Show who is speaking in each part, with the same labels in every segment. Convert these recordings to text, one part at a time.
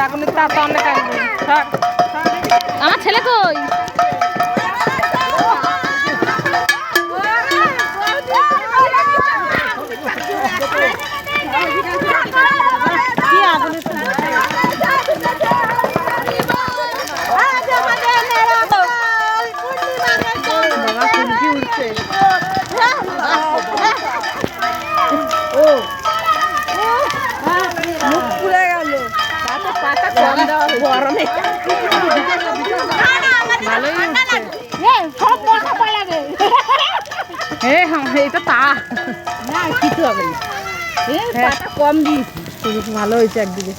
Speaker 1: আগুনের তার তো অনেক আগুন। আমার ছেলে কই? কি আগুনের বাবা ফুলকি উঠছে। ও মুখ পুড়ে গেল। গরমে ভালোই উঠছে। এটা তা না কিছু হবে না। পাতা কম দিয়েছি, ভালো হয়েছে। একদিকে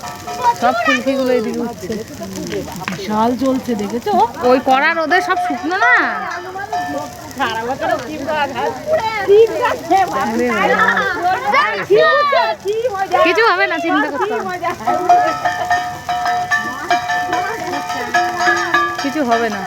Speaker 1: সব ফুলকিগুলো এইদিকে উঠছে, বিশাল জ্বলছে দেখেছো? ওই কড়া রোদে সব শুকনো না। কিছু হবে না, চিন্তা করতে হবে। কিছু হবে না।